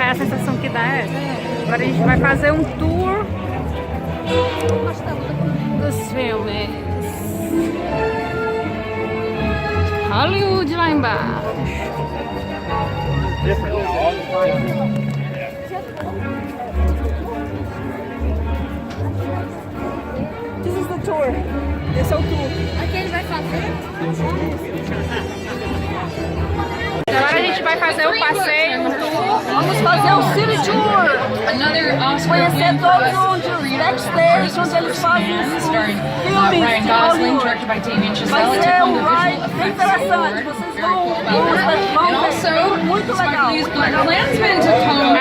é a sensação que dá é essa. Agora a gente vai fazer um tour dos filmes. Hollywood lá embaixo. This is the tour. Esse é o tour. Aqui ele vai fazer. Agora a gente vai fazer o passeio, um tour. Vamos fazer o City Tour. Conhecer todos os backstage, onde eles fazem os filmes de Hollywood. Vai ser um ride bem interessante. Vocês vão ver, muito legal.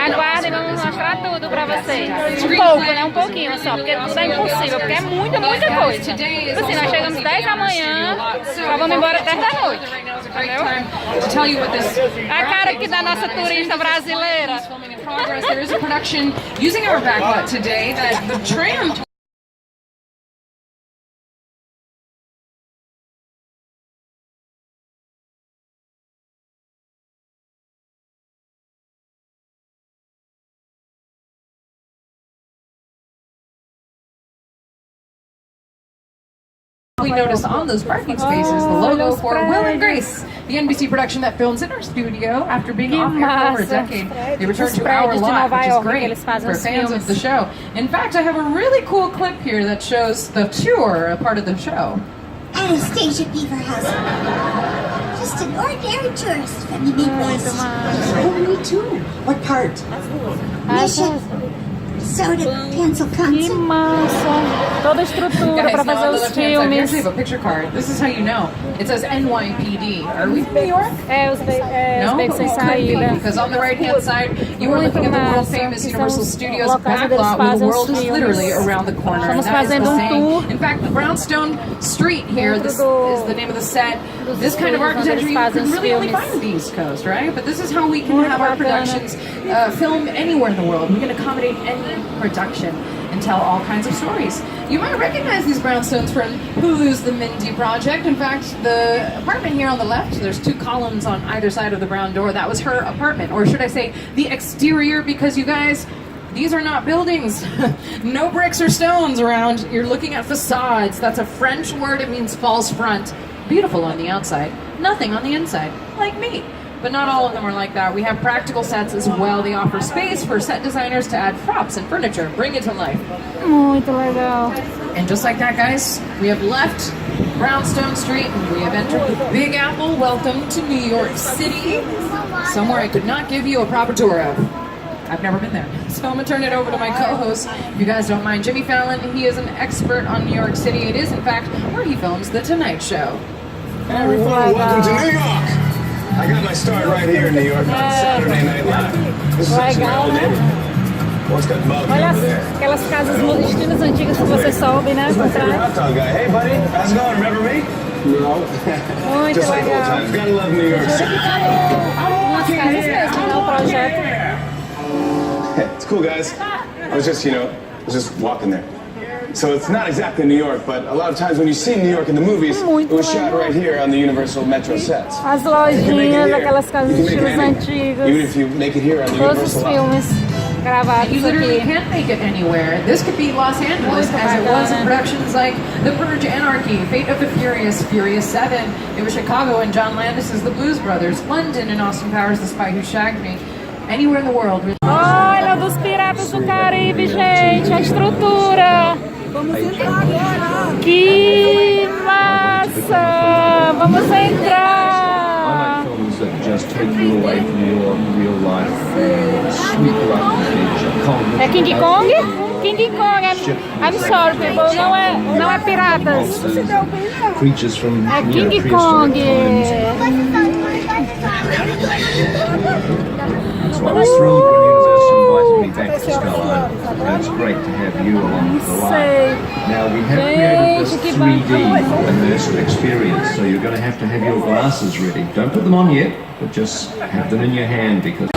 Aguardem, vamos mostrar tudo pra vocês. Um pouco, né? Um pouquinho só, porque tudo é impossível, porque é muita coisa. Tipo assim, nós chegamos 10 da manhã, só vamos embora 10 da noite. Entendeu? A cara aqui da nossa turista brasileira. There is a production using our backlot today that the tram. We noticed on those parking spaces the logo for Will and Grace, the NBC production that films in our studio. After being off air for over a decade, they returned to our lot, which is great for fans of the show. In fact, I have a really cool clip here that shows the tour, a part of the show. Anastasia Beaverhouse. Just an ordinary tourist from the Midwest. Oh, me too. What part? Mission. Soda, pencil Que concept. massa! Toda a estrutura para fazer os filmes. Here's a picture card. This is how you know. It says NYPD. Are we in New York? É, os becos sem Could be, saída. because on the right-hand side, you are looking at the world-famous Universal Studios backlot, where the world is literally around the corner. And that is the same. In fact, the Brownstone Street here, this is the name of the set. This kind of architecture you can really only find on the East Coast, right? But this is how we can have our productions film anywhere in the world. We can accommodate any production and tell all kinds of stories. You might recognize these brownstones from Hulu's The Mindy Project. In fact, the apartment here on the left, there's two columns on either side of the brown door. That was her apartment, or should I say the exterior, because you guys, these are not buildings. No bricks or stones around. You're looking at facades. That's a French word. It means false front. Beautiful on the outside, nothing on the inside, like me. But not all of them are like that. We have practical sets as well. They offer space for set designers to add props and furniture, bring it to life. Muito legal. And just like that, guys, we have left Brownstone Street and we have entered the Big Apple. Welcome to New York City, somewhere I could not give you a proper tour of. I've never been there. So I'm going to turn it over to my co-host, if you guys don't mind, Jimmy Fallon. He is an expert on New York City. It is, in fact, where he films The Tonight Show. Hey everyone, welcome to New York! I got my start right here in New York on Saturday Night Live. This is actually my old neighborhood. What's got Bobby Olha over there? aquelas casas estilos antigas que você sobe, né? This is my favorite hot dog guy. Hey buddy, how's it going? Remember me? No. Muito Just like old legal. times. Gotta love New York City. Umas casas mesmo, né? O projeto. Hey, it's cool guys. I was just walking there. So it's not exactly New York, but a lot of times when you see New York in the movies, it was shot right here on the Universal Metro sets. As lojinhas, aquelas casas estilos antigos. Even if you make it here on the Todos os Universal lot. filmes gravados You literally aqui. can't make it anywhere. This could be Los Angeles, Muito as it was in bacana. productions like The Purge, Anarchy, Fate of the Furious, Furious 7. It was Chicago and John Landis's The Blues Brothers, London and Austin Powers' The Spy Who Shagged Me. Anywhere in the world. Olha, dos Piratas do Caribe, gente, a estrutura. Vamos entrar agora. Que massa! Vamos entrar! Films that just take you away from your real life, sweep you up the É King Kong? King Kong, I'm sorry people, não é piratas. creatures from É you know, King prehistoric Kong. times. So I was thrilled when Universal invited me back to Skull Island. And it's great to have you along for the ride. Now we have created this 3D immersive experience, so you're going to have your glasses ready. Don't put them on yet, but just have them in your hand because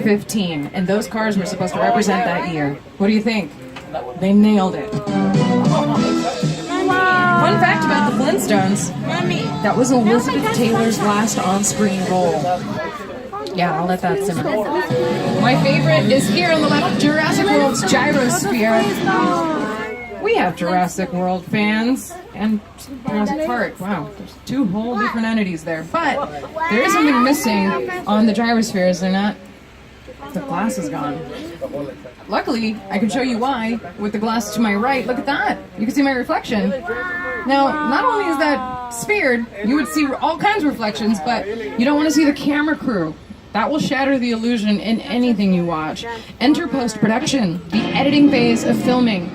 2015, and those cars were supposed to represent that year. What do you think? They nailed it. Fun fact about the Flintstones, that was Elizabeth Taylor's last on-screen role. Yeah, I'll let that simmer. My favorite is here on the left, Jurassic World's gyrosphere. We have Jurassic World fans and Jurassic Park. Wow, there's two whole different entities there. But there is something missing on the gyrospheres. They're not, the glass is gone. Luckily, I can show you why with the glass to my right. Look at that. You can see my reflection. Now, not only is that sphered, you would see all kinds of reflections, but you don't want to see the camera crew. That will shatter the illusion in anything you watch. Enter post-production, the editing phase of filming,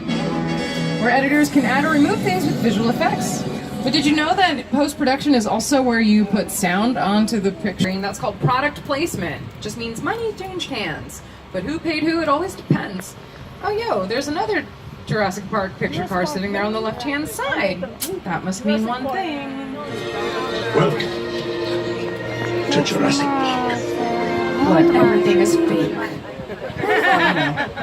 where editors can add or remove things with visual effects. But did you know that post-production is also where you put sound onto the picture? That's called product placement. Just means money changed hands. But who paid who, it always depends. Oh, yo, there's another Jurassic Park picture car sitting there on the left-hand side. That must mean one thing. Welcome to Jurassic Park. What? Everything is fake.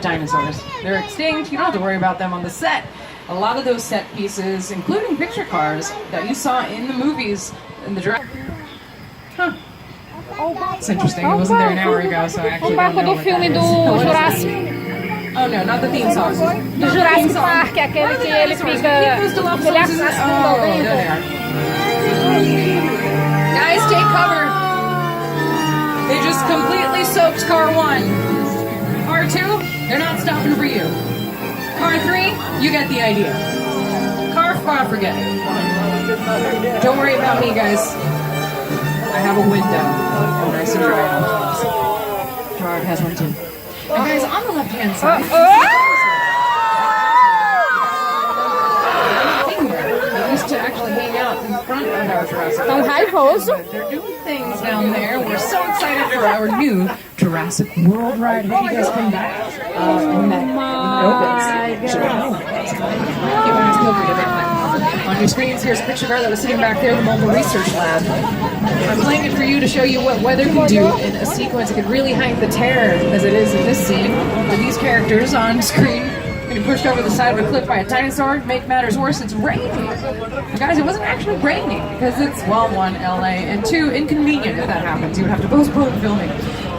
Dinosaurs. They're extinct. You don't have to worry about them on the set. A lot of those set pieces, including picture cars that you saw in the movies in the Jurassic. Huh. It's interesting. It wasn't there an hour ago, so I actually don't know what that is. Jurassic. Oh no, not the theme song. Do Jurassic Park, aquele que ele fica. Ele afunda o vento. Guys, take cover. They just completely soaked car 1. Car 2, they're not stopping for you. Car 3, you get the idea. Car 4, forget it. Don't worry about me, guys. I have a window. Oh, nice and dry. Gerard has one too. And guys, on the left-hand side, they used to actually hang out in front of our Jurassic Park. They're doing things down there. We're so excited for our new Jurassic World ride. Have you guys come back? On your screens, here's a picture car that was sitting back there, the Mobile Research Lab. I'm playing it for you to show you what weather can do in a sequence. It can really hide the terror, as it is in this scene, with these characters on screen getting pushed over the side of a cliff by a dinosaur. Make matters worse, it's raining. And guys, it wasn't actually raining, because it's, well, 1, LA, and 2, inconvenient if that happens. You would have to postpone filming.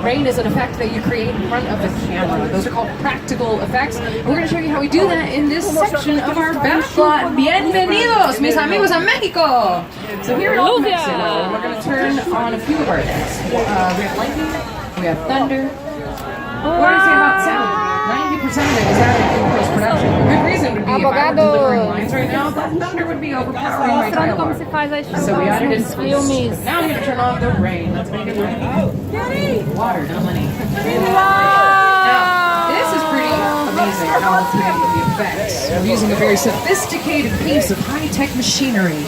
Rain is an effect that you create in front of the camera. Those are called practical effects. And we're going to show you how we do that in this section of our backlot. Bienvenidos, mis amigos a Mexico! So here in Mexico, we're going to turn on a few of our things. We have lightning, we have thunder. What do I say about sound? 90% of it is added in post-production. A good reason would be if I were delivering lines right now, that thunder would be overpowering my dialogue. So we added in films. Now I'm going to turn on the rain. Let's make it rain. Water, not money. Now, this is pretty amazing how we're putting in the effects. We're using a very sophisticated piece of high-tech machinery.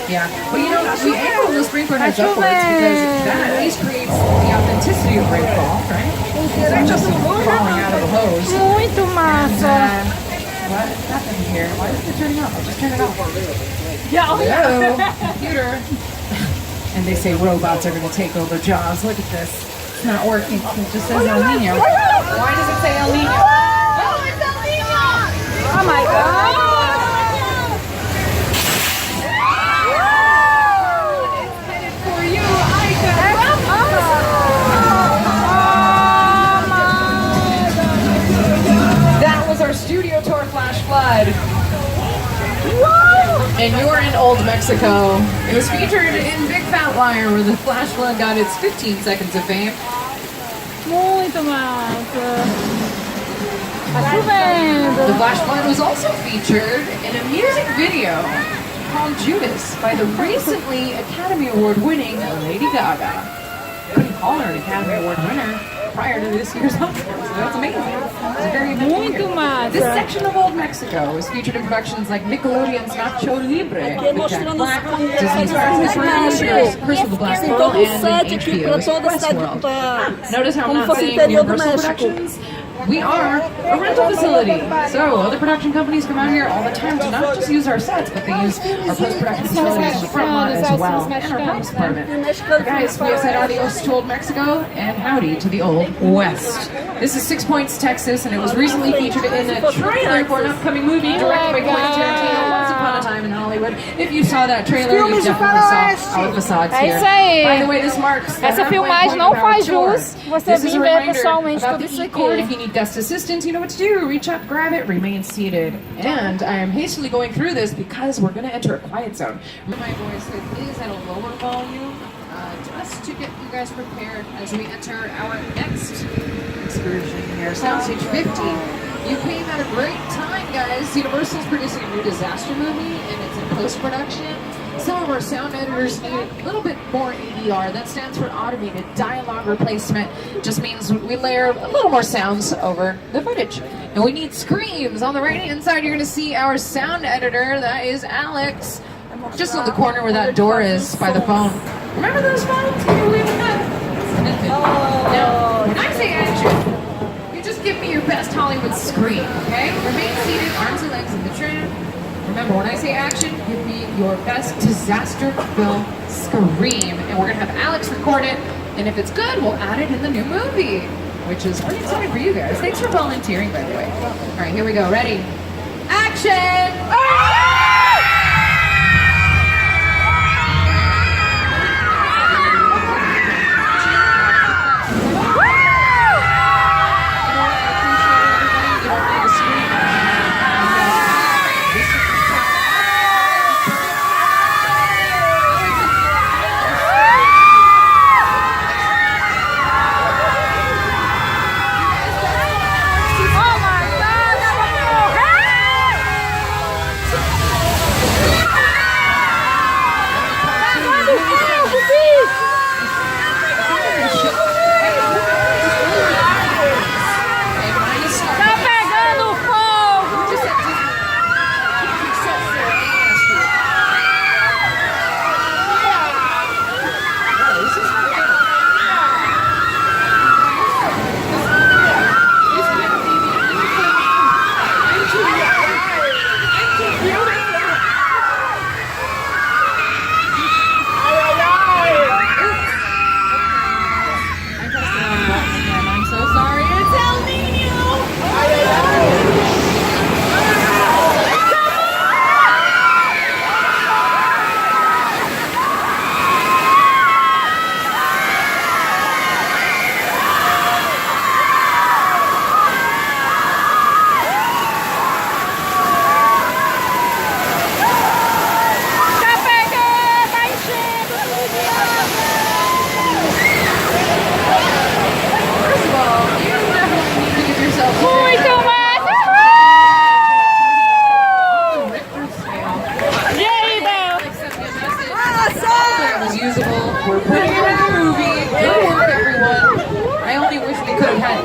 Yeah, but you know, we angle the sprinkler heads upwards because that at least creates the authenticity of rainfall, right? It's not just falling out of the hose. Muito massa. What happened here? Why is it turning off? I'll just turn it off. Hello, computer. And they say robots are going to take over jobs. Look at this. It's not working. It just says El Nino. Why does it say El Nino? Oh, it's El Nino! Oh my God. Our studio tour flash flood. And you're in Old Mexico. It was featured in Big Fat Liar, where the flash flood got its 15 seconds of fame. Muito massa. Tá chovendo. The flash flood was also featured in a music video called Judas by the recently Academy Award winning Lady Gaga. Couldn't call her an Academy Award winner prior to this year's Oscars, so that's amazing. It's a very Muito massa. This section of Old Mexico was featured in productions like Nickelodeon's Nacho Libre, with Jack Black, Disney's Princess Bride, Curse of the Black Pearl, and HBO's Westworld. Notice how I'm not saying Universal Productions we are a rental facility. So other production companies come out here all the time to not just use our sets, but they use our post-production facilities in the front lot as well, and our props department. Guys, we have said adios to old Mexico and howdy to the old West. This is 6 Points, Texas, and it was recently featured in a trailer for an upcoming movie directed by Quentin Tarantino, Once Upon a Time in Hollywood. If you saw that trailer, you definitely saw our facades here. É isso aí. By the way, this marks the Essa filmagem não faz jus você vir ver pessoalmente tudo isso aqui. If you need guest assistance, you know what to do. Reach up, grab it, remain seated. And I am hastily going through this because we're going to enter a quiet zone. My voice is at a lower volume, just to get you guys prepared as we enter our next excursion here. Soundstage 15. You came at a great time, guys. Universal's producing a new disaster movie, and it's in post-production. Some of our sound editors need a little bit more ADR. That stands for automated dialogue replacement. Just means we layer a little more sounds over the footage. And we need screams. On the right-hand side, you're going to see our sound editor. That is Alex. Just on the corner where that door is by the phone. Remember those phones? Can you believe that? Now, when I say action, you just give me your best Hollywood scream, okay? Remain seated, arms and legs in the tram. Remember, when I say action, give me your best disaster film scream. And we're going to have Alex record it. And if it's good, we'll add it in the new movie, which is pretty exciting for you guys. Thanks for volunteering, by the way. All right, here we go. Ready? Action!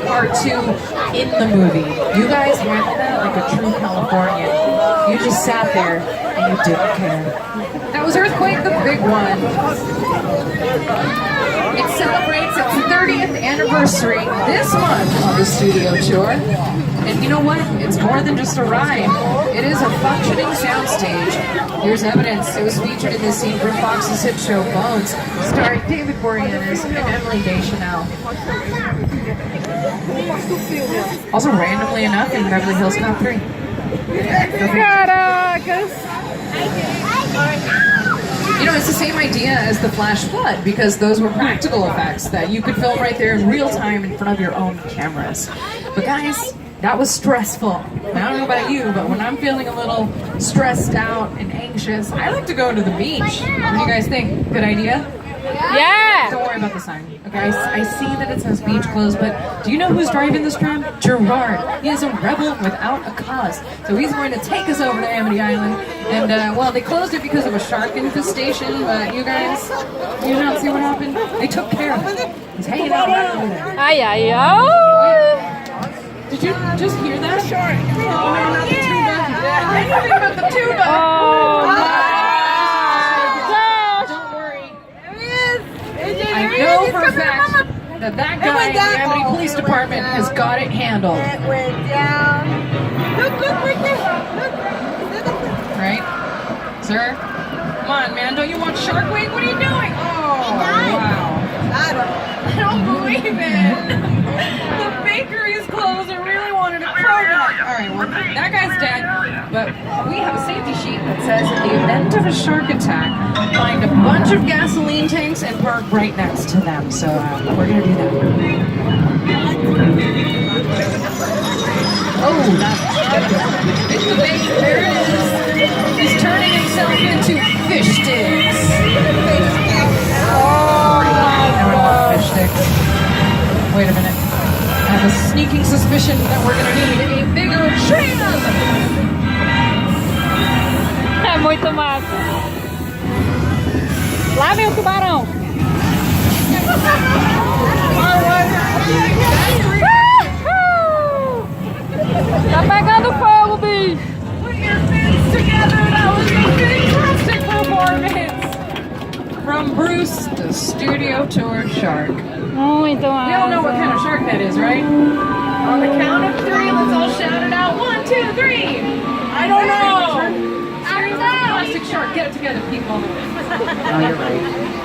Part.02 in the movie. You guys handled that like a true Californian. You just sat there and you didn't care. That was Earthquake, the big one. It celebrates its 30th anniversary this month on the studio tour. And you know what? It's more than just a ride. It is a functioning soundstage. Here's evidence. It was featured in this scene from Fox's hit show Bones, starring David Boreanaz and Emily Deschanel. Also, randomly enough, in Beverly Hills Cop 3. You know, it's the same idea as the flash flood, because those were practical effects that you could film right there in real time in front of your own cameras. But guys, that was stressful. I don't know about you, but when I'm feeling a little stressed out and anxious, I like to go to the beach. What do you guys think? Good idea? Yeah! Don't worry about the sign. Okay, I see that it says beach closed, but do you know who's driving this tram? Gerard. He is a rebel without a cause. So he's going to take us over to Amity Island. And, well, they closed it because of a shark infestation, but you guys, you don't see what happened? They took care of it. He's hanging out right over there. Ay, ay, ay. Did you just hear that? Shark. Oh, not the tuna. Anything but the tuna. Oh, I know for a fact that guy in the Miami Police Department has got it handled. It went down. Look right there. Look. Right? Sir? Come on, man. Don't you watch Shark Week? What are you doing? Oh, wow. I don't believe it. The bakery is closed. I really wanted a cronut. All right, well, that guy's dead. But we have a safety sheet that says, in the event of a shark attack, find a bunch of gasoline tanks and park right next to them. So we're going to do that. Oh, it's the bait. There it is. He's turning himself into fish sticks. Oh, no, we don't want fish sticks. Wait a minute. I have a sneaking suspicion that we're going to need a bigger tram. É muito massa. Lá vem o tubarão. Tá pegando fogo, bicho. Put your fins together. That was a fantastic performance. From Bruce, the studio tour shark. Muito massa. We all know what kind of shark that is, right? On the count of 3, let's all shout it out. 1, 2, 3. I don't know. Plastic shark. Get it together, people. Oh, you're right.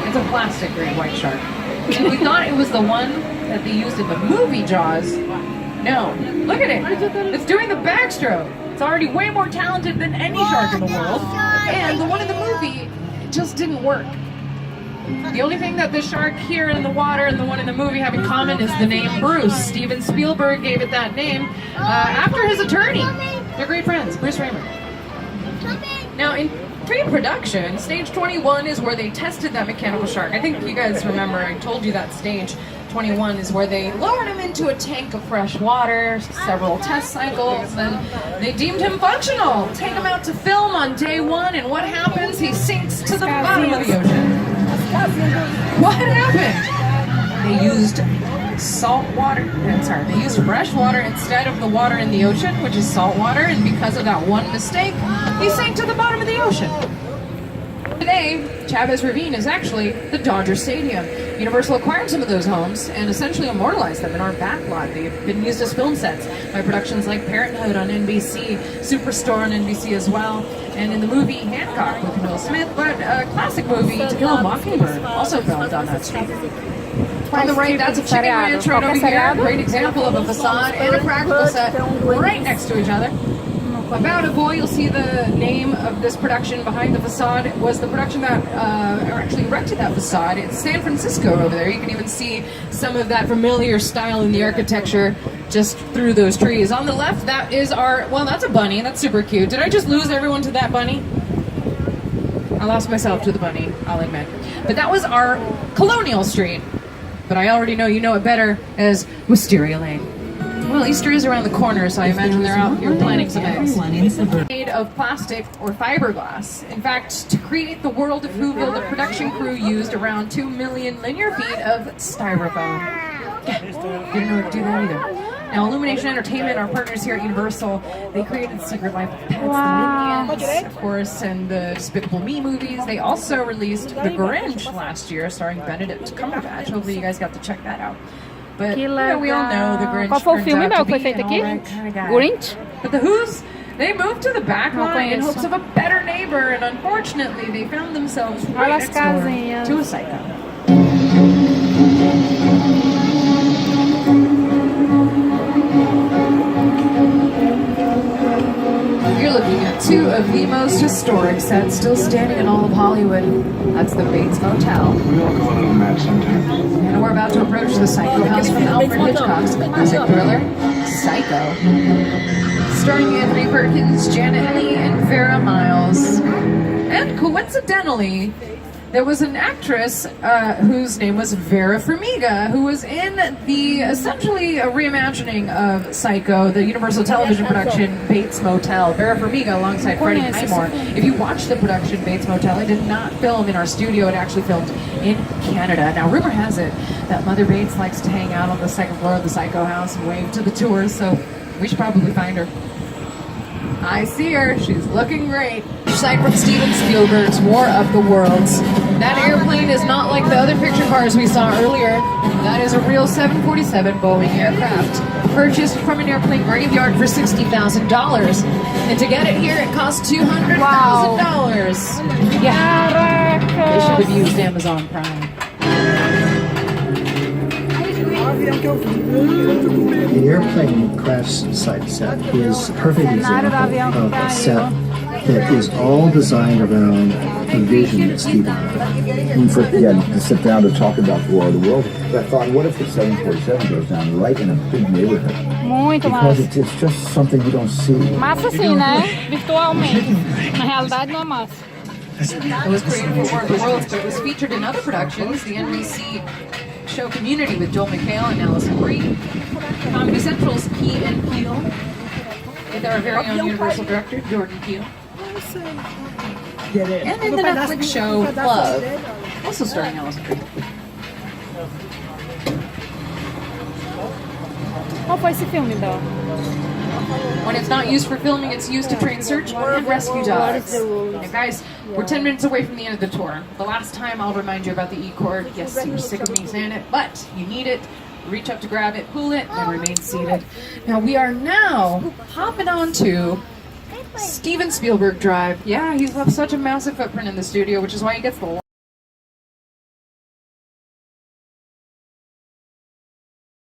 It's a plastic great white shark. And we thought it was the one that they used in the movie Jaws. No. Look at it. It's doing the backstroke. It's already way more talented than any shark in the world. And the one in the movie just didn't work. The only thing that the shark here in the water and the one in the movie have in common is the name Bruce. Steven Spielberg gave it that name after his attorney. They're great friends, Bruce Raymer. Now, in pre-production, stage 21 is where they tested that mechanical shark. I think you guys remember, I told you that stage 21 is where they lowered him into a tank of fresh water, several test cycles, and they deemed him functional. Take him out to film on day 1, and what happens? He sinks to the bottom of the ocean. What happened? They used they used fresh water instead of the water in the ocean, which is salt water, and because of that one mistake, he sank to the bottom of the ocean. Today, Chavez Ravine is actually the Dodger Stadium. Universal acquired some of those homes and essentially immortalized them in our backlot. They've been used as film sets by productions like Parenthood on NBC, Superstore on NBC as well, and in the movie Hancock with Will Smith, but a classic movie, To Kill a Mockingbird, also filmed on that street. On the right, that's a chicken ranch right over here. Great example of a facade and a practical set right next to each other. About a Boy, you'll see the name of this production behind the facade was the production that actually erected that facade. It's San Francisco over there. You can even see some of that familiar style in the architecture just through those trees. On the left, that is that's a bunny. That's super cute. Did I just lose everyone to that bunny? I lost myself to the bunny, I'll admit. But that was our Colonial Street. But I already know you know it better as Wisteria Lane. Well, Easter is around the corner, so I imagine they're out here planting some eggs. Made of plastic or fiberglass. In fact, to create the world of Whoville, the production crew used around 2 million linear feet of styrofoam. Yeah, didn't know how to do that either. Now, Illumination Entertainment, our partners here at Universal, they created Secret Life of Pets, the Minions, of course, and the Despicable Me movies. They also released The Grinch last year, starring Benedict Cumberbatch. Hopefully you guys got to check that out. But we all know the Grinch. Qual foi o filme, Mel, que foi feito aqui? Grinch? But the Who's, they moved to the back lot in hopes of a better neighbor, and unfortunately, they found themselves right next door to a psycho. You're looking at 2 of the most historic sets still standing in all of Hollywood. That's the Bates Motel. We all go on a match sometime. And we're about to approach the Psycho house from Alfred Hitchcock's classic thriller, Psycho. Starring Anthony Perkins, Janet Leigh, and Vera Miles. And coincidentally, there was an actress whose name was Vera Farmiga, who was in the essentially a reimagining of Psycho, the Universal television production Bates Motel. Vera Farmiga alongside Freddie Highmore. If you watch the production Bates Motel, it did not film in our studio. It actually filmed in Canada. Now, rumor has it that Mother Bates likes to hang out on the 2nd floor of the Psycho house and wave to the tourists, so we should probably find her. I see her. She's looking great. Side from Steven Spielberg's War of the Worlds. That airplane is not like the other picture cars we saw earlier. That is a real 747 Boeing aircraft, purchased from an airplane graveyard for $60,000. And to get it here, it costs $200,000. Yeah, they should have used Amazon Prime. The airplane crash site set is a perfect example of a set that is all designed around a vision that Steven had. And to sit down to talk about the War of the World, I thought, what if the 747 goes down right in a big neighborhood? Muito Because massa. it's just something you don't see. Massa sim, né? Virtualmente. Na realidade não é massa. It was created for War of the Worlds, but it was featured in other productions. The NBC show Community with Joel McHale and Allison Brie. Comedy Central's Key and Peele, with our very own Universal director, Jordan Peele. And in the Netflix show Love, also starring Allison Brie. Qual foi esse filme, Dó? When it's not used for filming, it's used to train search and rescue dogs. Now guys, we're 10 minutes away from the end of the tour. The last time I'll remind you about the E-cord. Yes, you're sick of me saying it, but you need it. Reach up to grab it, pull it, and remain seated. Now we are now hopping on to Steven Spielberg Drive. Yeah, he's left such a massive footprint in the studio, which is why he gets the